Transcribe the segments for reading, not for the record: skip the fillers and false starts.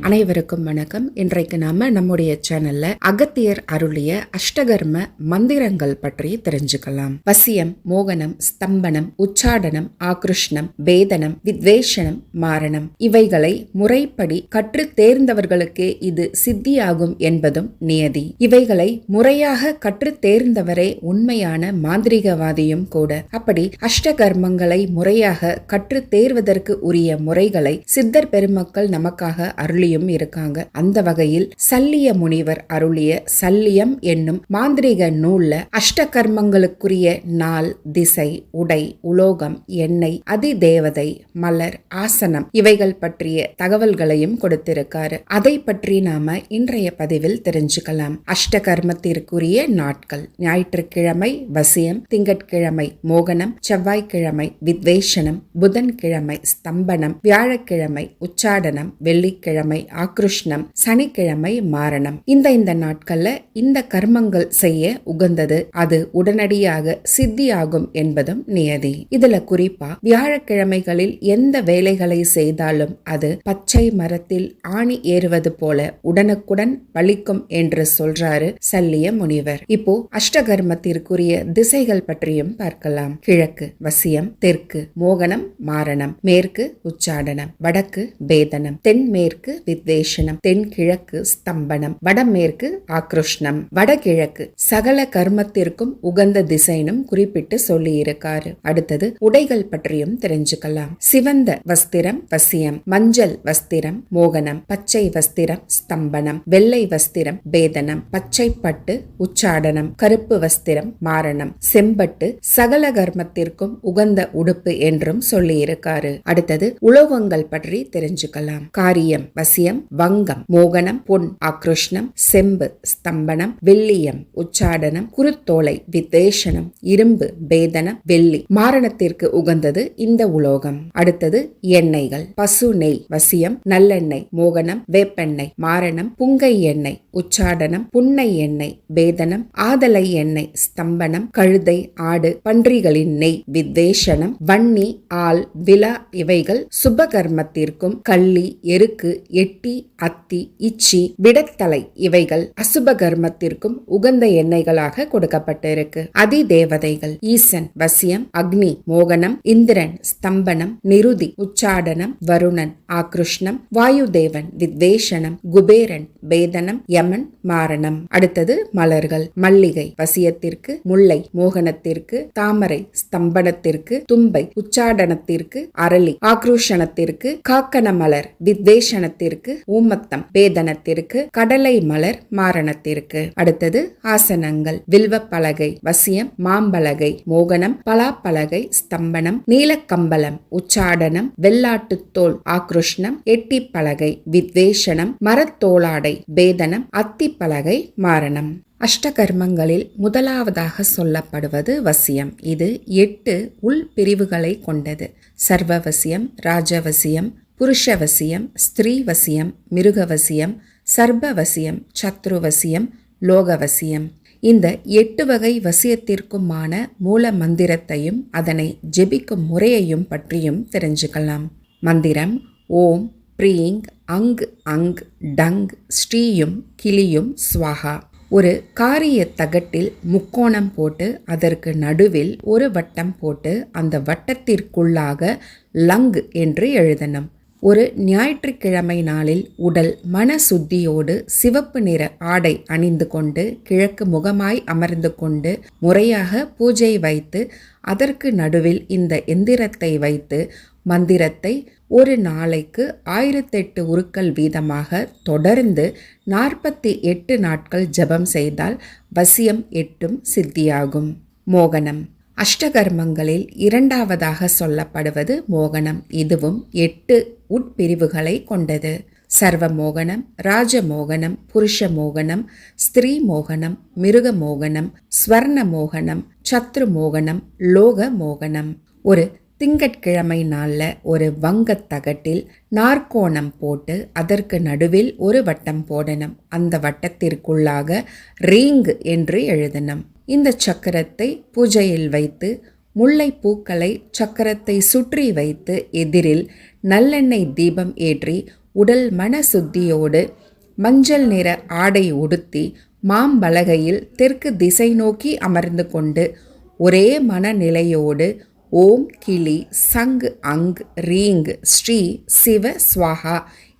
அனைவருக்கும் வணக்கம். இன்றைக்கு நாம நம்முடைய சேனல்ல அகத்தியர் அருளிய அஷ்டகர்ம மந்திரங்கள் பற்றி தெரிஞ்சுக்கலாம். வசியம், மோகனம், ஸ்தம்பனம், உச்சாடனம், ஆக்ருஷ்ணம், பேதனம், வித்வேஷனம், மாரணம் இவைகளை முறைப்படி கற்று தேர்ந்தவர்களுக்கே இது சித்தியாகும் என்பதும் நியதி. இவைகளை முறையாக கற்று தேர்ந்தவரே உண்மையான மாந்திரிகவாதியும் கூட. அப்படி அஷ்டகர்மங்களை முறையாக கற்று தேர்வதற்கு உரிய முறைகளை சித்தர் பெருமக்கள் நமக்காக அருளியும் இருக்காங்க. அந்த வகையில் சல்லிய முனிவர் அருளிய சல்லியம் என்னும் மாந்திரிக நூல்ல அஷ்டகர்மங்களுக்குரிய நாள், திசை, உடை, உலோகம், எண்ணெய், அதிதேவதை, மலர், ஆசனம் இவைகள் பற்றிய தகவல்களையும் கொடுத்திருக்காரு. அதை பற்றி நாம இன்றைய பதிவில் தெரிஞ்சுக்கலாம். அஷ்டகர்மத்திற்குரிய நாட்கள்: ஞாயிற்றுக்கிழமை வசியம், திங்கட்கிழமை மோகனம், செவ்வாய்க்கிழமை வித்வேஷனம், புதன்கிழமை ஸ்தம்பனம், வியாழக்கிழமை உச்சாடனம், வெள்ளிக்கிழமை ஆக்ருஷ்ணம், சனிக்கிழமை மாரணம். இந்த நாட்கள்ல இந்த கர்மங்கள் செய்ய உகந்தது. அது உடனடியாக சித்தியாகும் என்பதும் நியதி. இதுல குறிப்பா வியாழக்கிழமைகளில் எந்த வேலைகளை செய்தாலும் அது பச்சை மரத்தில் ஆணி ஏறுவது போல உடனுக்குடன் பலிக்கும் என்று சொல்றாரு சல்லிய முனிவர். இப்போ அஷ்டகர்மத்திற்குரிய திசைகள் பற்றியும் பார்க்கலாம். கிழக்கு வசியம், தெற்கு மோகனம், மாரணம், மேற்கு உச்சாடனம், வடக்கு பேதனம், தென்மேற்கு வித்வேஷனம், தென்கிழக்கு ஸ்தம்பனம், வடமேற்கு ஆக்ருஷ்ணம், வடகிழக்கு சகல கர்மத்திற்கும் உகந்த திசைனும் குறிப்பிட்டு சொல்லி இருக்காரு. அடுத்தது உடைகள் பற்றியும் தெரிஞ்சுக்கலாம். சிவந்த வஸ்திரம் வசியம், மஞ்சள் வஸ்திரம் மோகனம், பச்சை வஸ்திரம் ஸ்தம்பனம், வெள்ளை வஸ்திரம் பேதனம், பச்சை பட்டு உச்சாடனம், கருப்பு வஸ்திரம் மாரணம், செம்பட்டு சகல கர்மத்திற்கும் உகந்த உடுப்பு என்றும் சொல்லி இருக்காரு. அடுத்தது உலோகங்கள் பற்றி தெரிஞ்சுக்கலாம். காரியம் வசியம், வங்கம் மோகனம், பொன் ஆக்ருஷ்ணம், செம்பு ஸ்தம்பனம், வெள்ளியம் உச்சாடனம், குருத்தோலை வித்வேஷனம், இரும்பு பேதனம், வெள்ளி மாரணத்திற்கு உகந்தது இந்த உலோகம். அடுத்தது எண்ணெய்கள். பசு நெய் வசியம், நல்லெண்ணெய் மோகனம், வேப்பெண்ணெய் மாரணம், புங்கை எண்ணெய் உச்சாடனம், புன்னை எண்ணெய் பேதனம், ஆதலை எண்ணெய் ஸ்தம்பனம், கழுதை, ஆடு, பன்றிகளின் நெய் வித்வேஷனம், வன்னி, ஆல், விலா இவைகள் சுபகர்மத்திற்கும், கள்ளி, எருக்கு, எட்டி, அத்தி, இச்சி, விடத்தலை இவைகள் அசுப கர்மத்திற்கும் உகந்த எண்ணெய்களாக கொடுக்கப்பட்டிருக்கு. அதிதேவதைகள் ஈசன் வசியம், அக்னி மோகனம், இந்திரன் ஸ்தம்பனம், நிருதி உச்சாடனம், வருணன் ஆக்ருஷ்ணம், வாயுதேவன் வித்வேஷனம், குபேரன் பேதனம், யமன் மாரணம். அடுத்தது மலர்கள். மல்லிகை வசியத்திற்கு, முல்லை மோகனத்திற்கு, தாமரை ஸ்தம்பனத்திற்கு, தும்பை உச்சாடனத்திற்கு, அரளி ஆக்ரோஷனத்திற்கு, காக்கன மலர் வித்வேஷனத்திற்கு, ஊமத்தம் பேதனத்திற்கு, கடலை மலர் மாரணத்திற்கு. அடுத்தது ஆசனங்கள். வில்வ பலகை வசியம், மாம்பலகை மோகனம், பலாப்பலகை ஸ்தம்பனம், நீலக்கம்பலம் உச்சாடனம், வெள்ளாட்டுத்தோல் ஆக்ருஷ்ணம், எட்டி பலகை வித்வேஷனம், மரத்தோளாடை பேதனம், அத்தி பலகை மாரணம். அஷ்டகர்மங்களில் முதலாவதாக சொல்லப்படுவது வசியம். இது 8 உள் பிரிவுகளை கொண்டது. சர்வவசியம், ராஜவசியம், புருஷவசியம், ஸ்திரீவசியம், மிருகவசியம், சர்பவசியம், சத்ருவசியம், லோகவசியம். இந்த 8 வகை வசியத்திற்குமான மூல மந்திரத்தையும் அதனை ஜெபிக்கும் முறையையும் பற்றியும் தெரிஞ்சுக்கலாம். மந்திரம்: ஓம் ப்ரீங் அங் அங் டங் ஸ்ரீயும் கிளியும் ஸ்வாஹா. ஒரு காரிய தகட்டில் முக்கோணம் போட்டு அதற்கு நடுவில் ஒரு வட்டம் போட்டு அந்த வட்டத்திற்குள்ளாக லங் என்று எழுதணும். ஒரு ஞாயிற்றுக்கிழமை நாளில் உடல் மன சுத்தியோடு சிவப்பு நிற ஆடை அணிந்து கொண்டு கிழக்கு முகமாய் அமர்ந்து கொண்டு முறையாக பூஜை வைத்து அதற்கு நடுவில் இந்த எந்திரத்தை வைத்து மந்திரத்தை ஒரு நாளைக்கு 1008 உருக்கள் வீதமாக தொடர்ந்து 48 நாட்கள் ஜபம் செய்தால் வசியம் 8 சித்தியாகும். மோகனம். அஷ்டகர்மங்களில் இரண்டாவதாக சொல்லப்படுவது மோகனம். இதுவும் 8 உட்பிரிவுகளை கொண்டது. சர்வ மோகனம், ராஜமோகனம், புருஷ மோகனம், ஸ்திரீ மோகனம், மிருக மோகனம், ஸ்வர்ண மோகனம், சத்ரு மோகனம், லோக மோகனம். ஒரு திங்கட்கிழமை நாள்ல ஒரு வங்கத்தகட்டில் நாற்கோணம் போட்டு அதற்கு நடுவில் ஒரு வட்டம் போடணும். அந்த வட்டத்திற்குள்ளாக ரீங் என்று எழுதணும். இந்த சக்கரத்தை பூஜையில் வைத்து முல்லை பூக்களை சக்கரத்தை சுற்றி வைத்து எதிரில் நல்லெண்ணெய் தீபம் ஏற்றி உடல் மன சுத்தியோடு மஞ்சள் நிற ஆடை உடுத்தி மாம்பலகையில் தெற்கு திசை நோக்கி அமர்ந்து கொண்டு ஒரே மனநிலையோடு ஓம் கிளி சங் அங் ரீங் ஸ்ரீ சிவ ஸ்வாஹா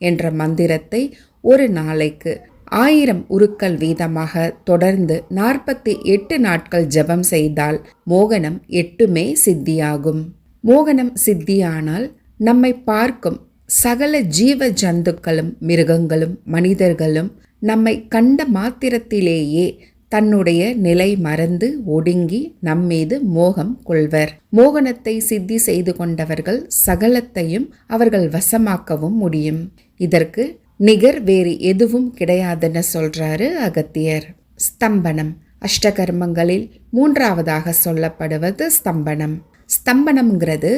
என்ற மந்திரத்தை ஒரு நாளைக்கு 1000 உருக்கள் வீதமாக தொடர்ந்து 48 நாட்கள் ஜபம் செய்தால் மோகனம் 8மே சித்தியாகும். மோகனம் சித்தியானால் நம்மை பார்க்கும் சகல ஜீவ ஜந்துக்களும் மிருகங்களும் மனிதர்களும் நம்மை கண்ட மாத்திரத்திலேயே தன்னுடைய நிலை மறந்து ஒடுங்கி நம்மீது மோகம் கொள்வர். மோகனத்தை சித்தி செய்து கொண்டவர்கள் சகலத்தையும் அவர்கள் வசமாக்கவும் முடியும். இதற்கு நிகர் வேறு எதுவும் கிடையாதுன்னு சொல்றாரு அகத்தியர். ஸ்தம்பனம் அஷ்டகர்மங்களில் 3ஆவதாக சொல்லப்படுவது ஸ்தம்பனம். ஸ்தம்பனம்ங்கிறது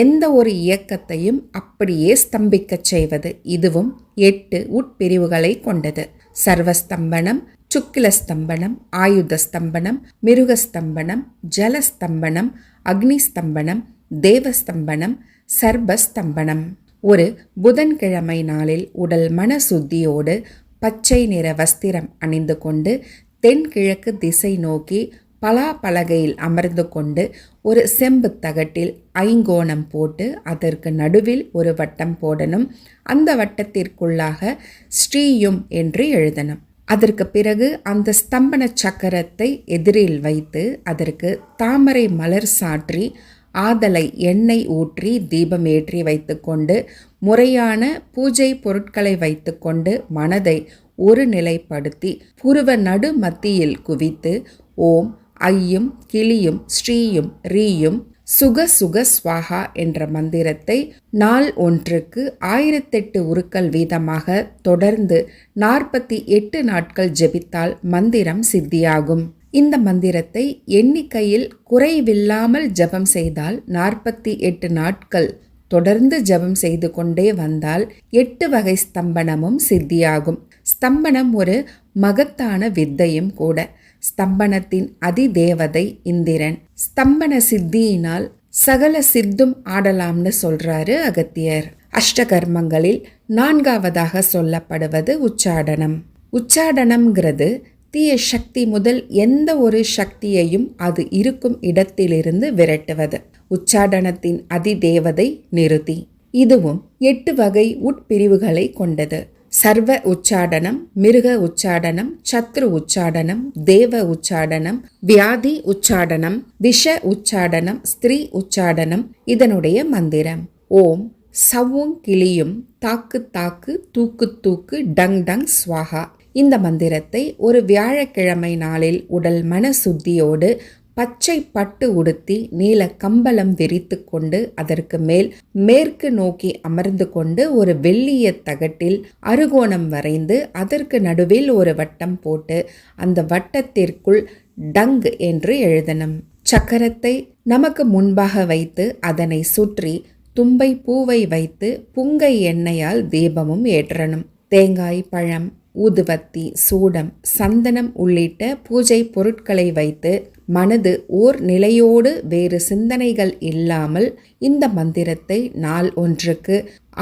எந்த ஒரு இயக்கத்தையும் அப்படியே ஸ்தம்பிக்கச் செய்வது. இதுவும் 8 உட்பிரிவுகளை கொண்டது. சர்வஸ்தம்பனம், சுக்கிலஸ்தம்பனம், ஆயுதஸ்தம்பனம், மிருகஸ்தம்பனம், ஜலஸ்தம்பனம், அக்னிஸ்தம்பனம், தேவஸ்தம்பனம், சர்பஸ்தம்பனம். ஒரு புதன்கிழமை நாளில் உடல் மன சுத்தியோடு பச்சை நிற வஸ்திரம் அணிந்து கொண்டு தென்கிழக்கு திசை நோக்கி பலாப்பலகையில் அமர்ந்து கொண்டு ஒரு செம்பு தகட்டில் 5 கோணம் போட்டு அதற்கு நடுவில் ஒரு வட்டம் போடணும். அந்த வட்டத்திற்குள்ளாக ஸ்ரீயும் என்று எழுதணும். அதற்கு பிறகு அந்த ஸ்தம்பன சக்கரத்தை எதிரில் வைத்து அதற்கு தாமரை மலர் சாற்றி ஆதலை எண்ணெய் ஊற்றி தீபம் ஏற்றி வைத்துக்கொண்டு முறையான பூஜை பொருட்களை வைத்துக்கொண்டு மனதை ஒரு நிலைப்படுத்தி புருவ நடு மத்தியில் குவித்து ஓம் ஐயும் கிளியும் ஸ்ரீயும் ரீயும் சுக சுக ஸ்வாஹா என்ற மந்திரத்தை நாள் ஒன்றுக்கு 1008 உருக்கள் வீதமாக தொடர்ந்து 48 நாட்கள் ஜெபித்தால் மந்திரம் சித்தியாகும். இந்த மந்திரத்தை எண்ணிக்கையில் குறைவில்லாமல் ஜபம் செய்தால் 48 நாட்கள் தொடர்ந்து ஜபம் செய்து கொண்டே வந்தால் 8 வகை ஸ்தம்பனமும் சித்தியாகும். ஸ்தம்பனம் ஒரு மகத்தான வித்தையும் கூட. ஸ்தம்பனத்தின் அதிதேவதை இந்திரன். ஸ்தம்பன சித்தியினால் சகல சித்தும் ஆடலாம்னு சொல்றாரு அகத்தியர். அஷ்டகர்மங்களில் 4ஆவதாக சொல்லப்படுவது உச்சாடனம். உச்சாடனம்ங்கிறது தீய சக்தி முதல் எந்த ஒரு சக்தியையும் அது இருக்கும் இடத்திலிருந்து விரட்டுவது. உச்சாடனத்தின் அதிதேவதை நிருதி. இதுவும் 8 வகை உட்பிரிவுகளை கொண்டது. சர்வ உச்சாடனம், மிருக உச்சாடனம், சத்ரு உச்சாடனம், தேவ உச்சாடனம், வியாதி உச்சாடனம், விஷ உச்சாடனம், ஸ்திரீ உச்சாடனம். இதனுடைய மந்திரம் ஓம் சவ்வும் கிளியும் தாக்கு தாக்கு தூக்கு தூக்கு டங் டங் ஸ்வாஹா. இந்த மந்திரத்தை ஒரு வியாழக்கிழமை நாளில் உடல் மன சுத்தியோடு பச்சை பட்டு உடுத்தி நீல கம்பளம் விரித்து கொண்டு அதற்கு மேல் மேற்கு நோக்கி அமர்ந்து கொண்டு ஒரு வெள்ளிய தகட்டில் அறுகோணம் வரைந்து அதற்கு நடுவில் ஒரு வட்டம் போட்டு அந்த வட்டத்திற்குள் டங் என்று எழுதணும். சக்கரத்தை நமக்கு முன்பாக வைத்து அதனை சுற்றி தும்பை பூவை வைத்து புங்கை எண்ணெயால் தீபமும் ஏற்றணும். தேங்காய், பழம், ஊதுவத்தி, சூடம், சந்தனம் உள்ளிட்ட பூஜை பொருட்களை வைத்து மனது ஓர் நிலையோடு வேறு சிந்தனைகள் இல்லாமல் இந்த மந்திரத்தை நாள் ஒன்றுக்கு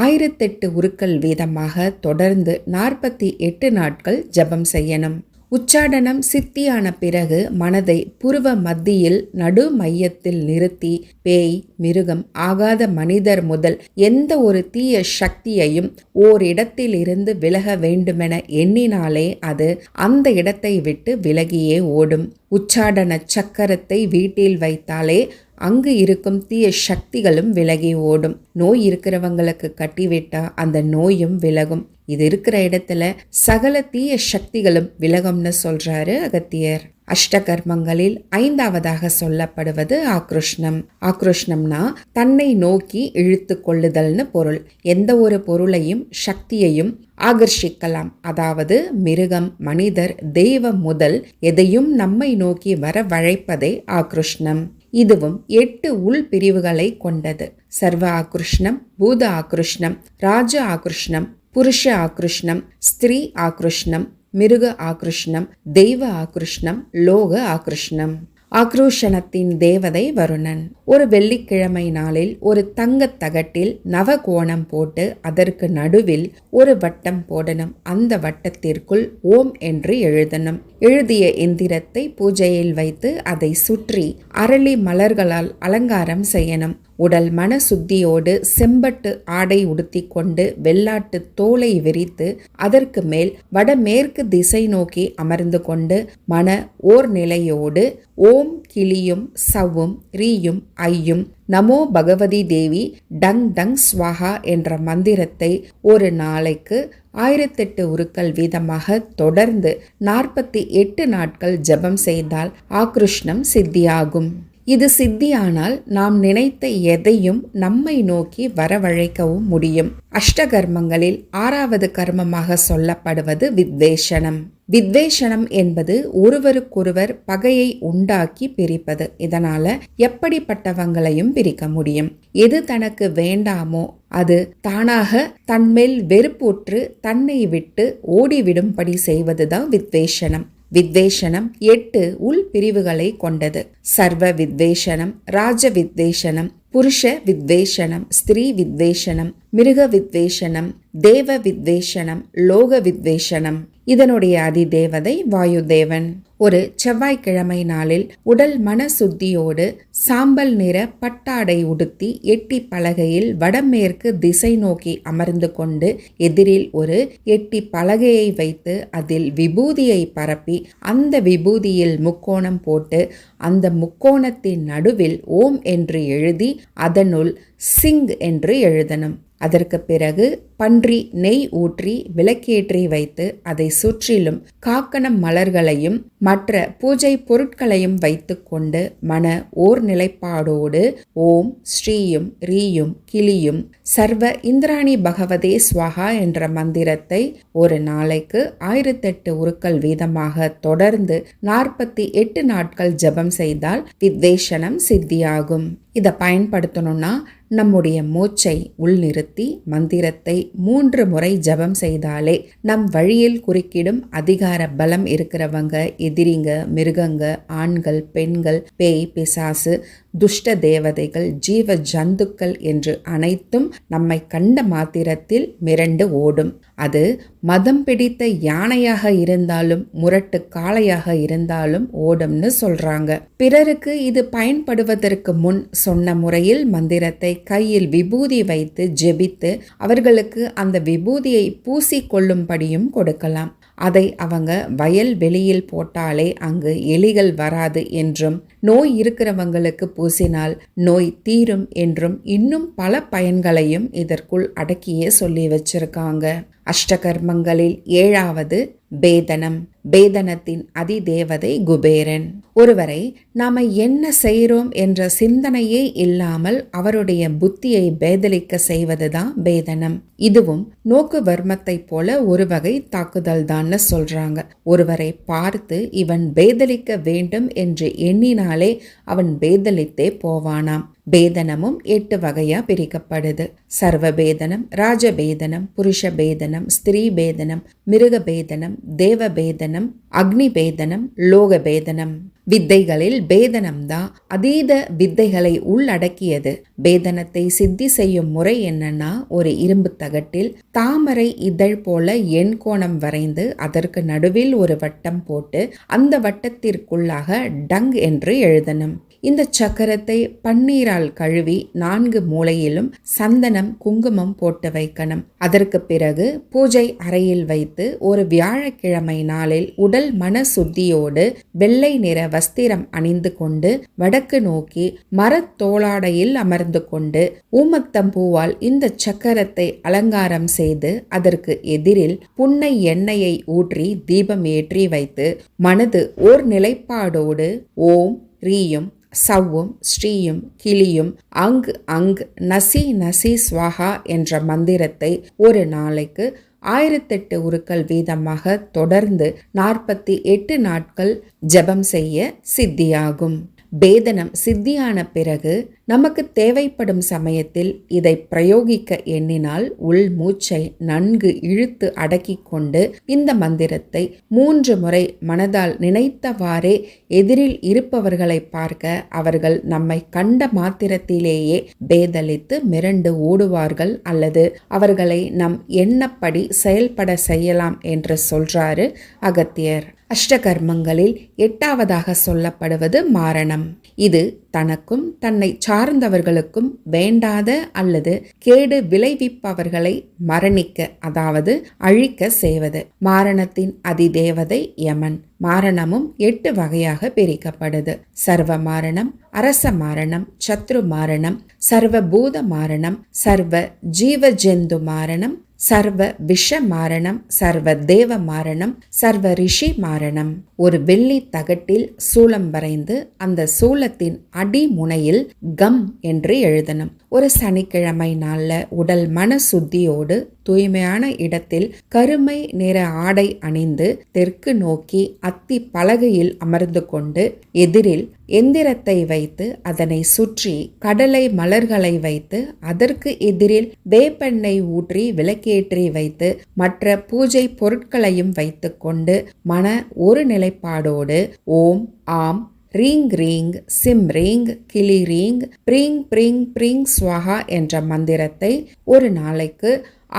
1008 உருக்கள் வீதமாக தொடர்ந்து 48 நாட்கள் ஜபம் செய்யணும். உச்சாடனம் சித்தியான பிறகு மனதை புருவ மத்தியில் நடு மையத்தில் நிறுத்தி பேய், மிருகம், ஆகாத மனிதர் முதல் எந்த ஒரு தீய சக்தியையும் ஓரிடத்தில் இருந்து விலக வேண்டுமென எண்ணினாலே அது அந்த இடத்தை விட்டு விலகியே ஓடும். உச்சாடன சக்கரத்தை வீட்டில் வைத்தாலே அங்கு இருக்கும் தீய சக்திகளும் விலகி ஓடும். நோய் இருக்கிறவங்களுக்கு கட்டிவிட்டா அந்த நோயும் விலகும். இது இருக்கிற இடத்துல சகல தீய சக்திகளும் விலகும்னு சொல்றாரு அகத்தியர். அஷ்டகர்மங்களில் 5ஆவதாக சொல்லப்படுவது ஆக்ருஷ்ணம். ஆக்ருஷ்ணம்னா தன்னை நோக்கி இழுத்து கொள்ளுதல்னு பொருள். எந்த ஒரு பொருளையும் சக்தியையும் ஆகர்ஷிக்கலாம். அதாவது மிருகம், மனிதர், தெய்வம் முதல் எதையும் நம்மை நோக்கி வர வழைப்பதே ஆக்ருஷ்ணம். இதுவும் 8 உள் பிரிவுகளை கொண்டது. சர்வ ஆக்ருஷ்ணம், பூத ஆக்ருஷ்ணம், ராஜ ஆக்ருஷ்ணம், புருஷ ஆக்ருஷ்ணம், ஸ்திரீ ஆக்ருஷ்ணம், மிருக ஆக்ருஷ்ணம், தெய்வ ஆக்ருஷ்ணம், லோக ஆக்ருஷ்ணம். ஆக்ரோஷணத்தின் தேவதை வருணன். ஒரு வெள்ளிக்கிழமை நாளில் ஒரு தங்கத் தகட்டில் நவகோணம் போட்டு அதற்கு நடுவில் ஒரு வட்டம் போடணும். அந்த வட்டத்திற்குள் ஓம் என்று எழுதணும். எழுதிய எந்திரத்தை பூஜையில் வைத்து அதை சுற்றி அரளி மலர்களால் அலங்காரம் செய்யணும். உடல் மன சுத்தியோடு செம்பட்டு ஆடை உடுத்தி கொண்டு வெள்ளாட்டு தோலை விரித்து அதற்கு மேல் வடமேற்கு திசை நோக்கி அமர்ந்து கொண்டு மன ஓர் நிலையோடு ஓம் கிளியும் சவ்வும் ரீயும் ஐயும் நமோ பகவதி தேவி டங் டங் ஸ்வாஹா என்ற மந்திரத்தை ஒரு நாளைக்கு 1008 உருக்கள் வீதமாக தொடர்ந்து 48 நாட்கள் ஜபம் செய்தால் ஆக்ருஷ்ணம் சித்தியாகும். இது சித்தியானால் நாம் நினைத்த எதையும் நம்மை நோக்கி வரவழைக்கவும் முடியும். அஷ்டகர்மங்களில் 6வது கர்மமாக சொல்லப்படுவது வித்வேஷனம். வித்வேஷனம் என்பது ஒருவருக்கொருவர் பகையை உண்டாக்கி பிரிப்பது. இதனால எப்படிப்பட்டவங்களையும் பிரிக்க முடியும். எது தனக்கு வேண்டாமோ அது தானாக தன்மேல் வெறுப்புற்று தன்னை விட்டு ஓடிவிடும்படி செய்வதுதான் வித்வேஷனம். வித்வேஷனம் 8 உள் பிரிவுகளை கொண்டது. சர்வ வித்வேஷனம், ராஜ வித்வேஷனம், புருஷ வித்வேஷனம், ஸ்திரீ வித்வேஷனம், மிருக வித்வேஷனம், தேவ வித்வேஷனம், லோக வித்வேஷனம். இதனுடைய அதிதேவதை வாயுதேவன். ஒரு செவ்வாய்க்கிழமை நாளில் உடல் மன சுத்தியோடு சாம்பல் நிற பட்டாடை உடுத்தி எட்டி பலகையில் வடமேற்கு திசை நோக்கி அமர்ந்து கொண்டு எதிரில் ஒரு எட்டி பலகையை வைத்து அதில் விபூதியை பரப்பி அந்த விபூதியில் முக்கோணம் போட்டு அந்த முக்கோணத்தின் நடுவில் ஓம் என்று எழுதி அதனுள் சிங் என்று எழுதணும். அதற்கு பிறகு பன்றி நெய் ஊற்றி விளக்கேற்றி வைத்து அதை சுற்றிலும் காக்கணம் மலர்களையும் மற்ற பூஜை பொருட்களையும் வைத்து கொண்டு மன ஓர் நிலைப்பாடோடு ஓம் ஸ்ரீயும் ரீயும் கிளியும் சர்வ இந்திராணி பகவதே ஸ்வாஹா என்ற மந்திரத்தை ஒரு நாளைக்கு 1008 உருக்கள் வீதமாக தொடர்ந்து 48 நாட்கள் ஜபம் செய்தால் வித்வேஷனம் சித்தியாகும். இதை பயன்படுத்தணும்னா நம்முடைய மூச்சை உள்நிறுத்தி மந்திரத்தை 3 முறை ஜபம் செய்தாலே நம் வழியில் குறுக்கிடும் அதிகார பலம் இருக்கிறவங்க, எதிரிங்க, மிருகங்க, ஆண்கள், பெண்கள், பேய், பிசாசு, துஷ்ட தேவதைகள், ஜீவ ஜந்துக்கள் என்று அனைத்தும் நம்மை கண்ட மாத்திரத்தில் மிரண்டு ஓடும். அது மதம் பிடித்த யானையாக இருந்தாலும் முரட்டு காளையாக இருந்தாலும் ஓடும்னு சொல்றாங்க. பிறருக்கு இது பயன்படுவதற்கு முன் சொன்ன முறையில் மந்திரத்தை கையில் விபூதி வைத்து ஜெபித்து அவர்களுக்கு அந்த விபூதியை பூசி கொள்ளும்படியும் கொடுக்கலாம். அதை அவங்க வயல் வெளியில் போட்டாலே அங்கு எலிகள் வராது என்றும், நோய் இருக்கிறவங்களுக்கு பூசினால் நோய் தீரும் என்றும் இன்னும் பல பயன்களையும் இதற்குள் அடக்கியே சொல்லி வச்சிருக்காங்க. அஷ்டகர்மங்களில் 7வது பேதனம். பேதனத்தின் அதிதேவதை குபேரன். ஒருவரை நாம என்ன செய்கிறோம் என்ற சிந்தனையே இல்லாமல் அவருடைய புத்தியை பேதலிக்க செய்வதுதான் பேதனம். இதுவும் நோக்கு வர்மத்தை போல ஒரு வகை தாக்குதல் தான்னு சொல்றாங்க. ஒருவரை பார்த்து இவன் பேதலிக்க வேண்டும் என்று எண்ணினாலே அவன் பேதலித்தே போவானாம். பேதனமும் 8 வகையா பிரிக்கப்படுது. சர்வ பேதனம், ராஜபேதனம், புருஷ பேதனம், ஸ்திரீ பேதனம், மிருக பேதனம், தேவ பேதனம், அக்னி பேதனம், லோக பேதனம். வித்தைகளில் பேதனம்தான் அதீத வித்தைகளை உள்ளடக்கியது. பேதனத்தை சித்தி செய்யும் முறை என்னன்னா, ஒரு இரும்பு தகட்டில் தாமரை இதழ் போல எண்கோணம் வரைந்து அதற்கு நடுவில் ஒரு வட்டம் போட்டு அந்த வட்டத்திற்குள்ளாக டங் என்று எழுதணும். இந்த சக்கரத்தை பன்னீரால் கழுவி 4 மூலையிலும் சந்தனம் குங்குமம் போட்டு வைக்கணும். அதற்கு பிறகு பூஜை அறையில் வைத்து ஒரு வியாழக்கிழமை நாளில் உடல் மன சுத்தியோடு வெள்ளை நிற வஸ்திரம் அணிந்து கொண்டு வடக்கு நோக்கி மரத்தோளாடையில் அமர்ந்து கொண்டு ஊமத்தம்பூவால் இந்த சக்கரத்தை அலங்காரம் செய்து அதற்கு எதிரில் புன்னை எண்ணெயை ஊற்றி தீபம் ஏற்றி வைத்து மனது ஓர் நிலைப்பாடோடு ஓம் ரீயும் சவ்வும் ஸ்ரீயும் கிளியும் அங் அங் நசி நசி ஸ்வாஹா என்ற மந்திரத்தை ஒரு நாளைக்கு 1008 உருக்கள் வீதமாக தொடர்ந்து 48 நாட்கள் ஜபம் செய்ய சித்தியாகும். பேதனம் சித்தியான பிறகு நமக்கு தேவைப்படும் சமயத்தில் இதை பிரயோகிக்க எண்ணினால் உள் மூச்சை நன்கு இழுத்து அடக்கி கொண்டு இந்த மந்திரத்தை 3 முறை மனதால் நினைத்தவாறே எதிரில் இருப்பவர்களை பார்க்க அவர்கள் நம்மை கண்ட மாத்திரத்திலேயே பேதலித்து மிரண்டு ஓடுவார்கள், அல்லது அவர்களை நம் எண்ணப்படி செயல்பட செய்யலாம் என்று சொல்றாரு அகத்தியர். அஷ்டகர்மங்களில் 8வதாக சொல்லப்படுவது மாரணம். இது தனக்கும் தன்னை சார்ந்தவர்களுக்கும் வேண்டாத அல்லது கேடு விளைவிப்பவர்களை மரணிக்க, அதாவது அழிக்க செய்வது. மாரணத்தின் அதிதேவதை யமன். மாரணமும் 8 வகையாக பிரிக்கப்படுது. சர்வ மாரணம், அரச மாரணம், சத்ரு மாரணம், சர்வபூத மாரணம், சர்வ ஜீவஜந்து மாரணம், சர்வ விஷ மாரணம், சர்வ தேவ மாரணம், சர்வ ரிஷி மாரணம். ஒரு வெள்ளி தகட்டில் சூலம் வரைந்து அந்த சூலத்தின் அடிமுனையில் கம் என்று எழுதணும். ஒரு சனிக்கிழமை நாள்ல உடல் மன சுத்தியோடு தூய்மையான இடத்தில் கருமை நிற ஆடை அணிந்து தெற்கு நோக்கி அத்தி பலகையில் அமர்ந்து கொண்டு எதிரில் எந்திரத்தை வைத்து அதனை சுற்றி கடலை மலர்களை வைத்து அதற்கு எதிரில் வேப்பெண்ணெய் ஊற்றி விளக்கேற்றி வைத்து மற்ற பூஜை பொருட்களையும் வைத்து கொண்டு மன ஒரு நிலைப்பாடோடு ஓம் ஆம் ரீங் ரீங் சிம் ரீங் கிளி ரீங் ப்ரீங் ப்ரீங் ப்ரீங் ஸ்வாஹா என்ற மந்திரத்தை ஒரு நாளைக்கு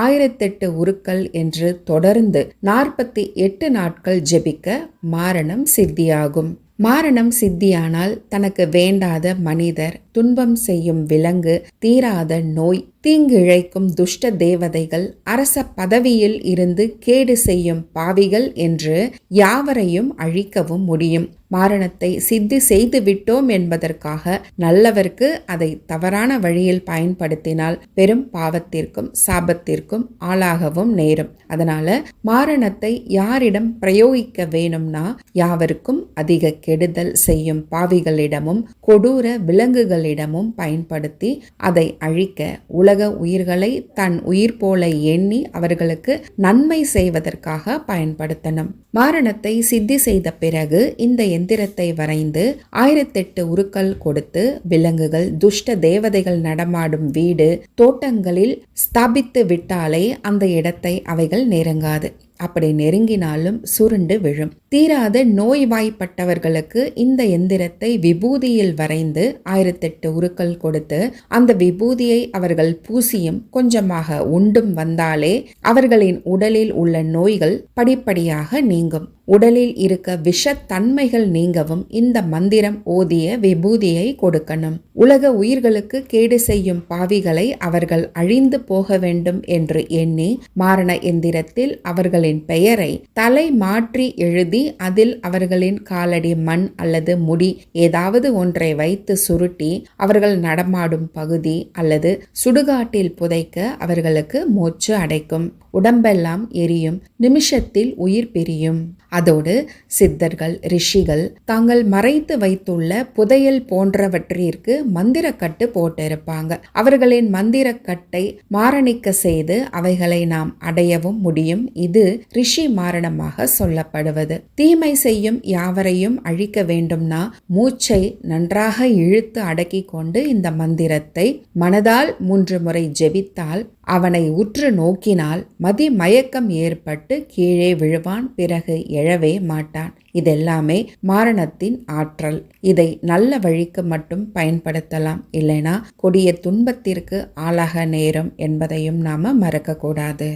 1008 உருக்கள் என்று தொடர்ந்து 48 நாட்கள் ஜெபிக்க மாரணம் சித்தியாகும். மாரணம் சித்தியானால் தனக்கு வேண்டாத மனிதர், துன்பம் செய்யும் விலங்கு, தீராத நோய், தீங்கிழைக்கும் துஷ்ட தேவதைகள், அரச பதவியில் இருந்து கேடு செய்யும் பாவிகள் என்று யாவரையும் அழிக்கவும் முடியும். மாரணத்தை சித்தி செய்து விட்டோம் என்பதற்காக நல்லவர்க்கு அதை தவறான வழியில் பயன்படுத்தினால் பெரும் பாவத்திற்கும் சாபத்திற்கும் ஆளாகவும் நேரும். அதனால மாரணத்தை யாரிடம் பிரயோகிக்க வேணும்னா யாவருக்கும் அதிக கெடுதல் செய்யும் பாவிகளிடமும் கொடூர விலங்குகளிடமும் பயன்படுத்தி அதை அழிக்க, உலக உயிர்களை தன் உயிர் போல எண்ணி அவர்களுக்கு நன்மை செய்வதற்காக பயன்படுத்தணும். மாரணத்தை சித்தி செய்த பிறகு இந்த எந்திரத்தை வரைந்து 1008 உருக்கள் கொடுத்து விலங்குகள், துஷ்ட தேவதைகள் நடமாடும் வீடு, தோட்டங்களில் ஸ்தாபித்து விட்டாலே அந்த இடத்தை அவைகள் நெருங்காது. அப்படி நெருங்கினாலும் சுருண்டு விழும். தீராத நோய்வாய்ப்பட்டவர்களுக்கு இந்த எந்திரத்தை விபூதியில் வரைந்து 1008 உருக்கள் கொடுத்து அந்த விபூதியை அவர்கள் பூசியும் கொஞ்சமாக உண்டும் வந்தாலே அவர்களின் உடலில் உள்ள நோய்கள் படிப்படியாக நீங்கும். உடலில் இருக்க விஷத்தன்மைகள் நீங்கவும் இந்த மந்திரம் ஓதிய விபூதியை கொடுக்கணும். உலக உயிர்களுக்கு கேடு செய்யும் பாவிகளை அவர்கள் அழிந்து போக வேண்டும் என்று எண்ணி மாரண எந்திரத்தில் அவர்களின் பெயரை தலை மாற்றி எழுதி அதில் அவர்களின் காலடி மண் அல்லது முடி ஏதாவது ஒன்றை வைத்து சுருட்டி அவர்கள் நடமாடும் பகுதி அல்லது சுடுகாட்டில் புதைக்க அவர்களுக்கு மூச்சு அடைக்கும். உடம்பெல்லாம் எரியும். நிமிஷத்தில் உயிர் பிரியும். அதோடு சித்தர்கள், ரிஷிகள் தாங்கள் மறைத்து வைத்துள்ள புதையல் போன்றவற்றிற்கு மந்திரக்கட்டு போட்டிருப்பாங்க. அவர்களின் மந்திரக்கட்டை மாரணிக்க செய்து அவைகளை நாம் அடையவும் முடியும். இது ரிஷி மாரணமாக சொல்லப்படுவது. தீமை செய்யும் யாவரையும் அழிக்க வேண்டும்னா மூச்சை நன்றாக இழுத்து அடக்கி கொண்டு இந்த மந்திரத்தை மனதால் 3 முறை ஜெபித்தால் அவனை உற்று நோக்கினால் மதி மயக்கம் ஏற்பட்டு கீழே விழுவான், பிறகு எழவே மாட்டான். இதெல்லாமே மாரணத்தின் ஆற்றல். இதை நல்ல வழிக்கு மட்டும் பயன்படுத்தலாம், இல்லைனா கொடிய துன்பத்திற்கு ஆளாக நேரும் என்பதையும் நாம மறக்கக்கூடாது.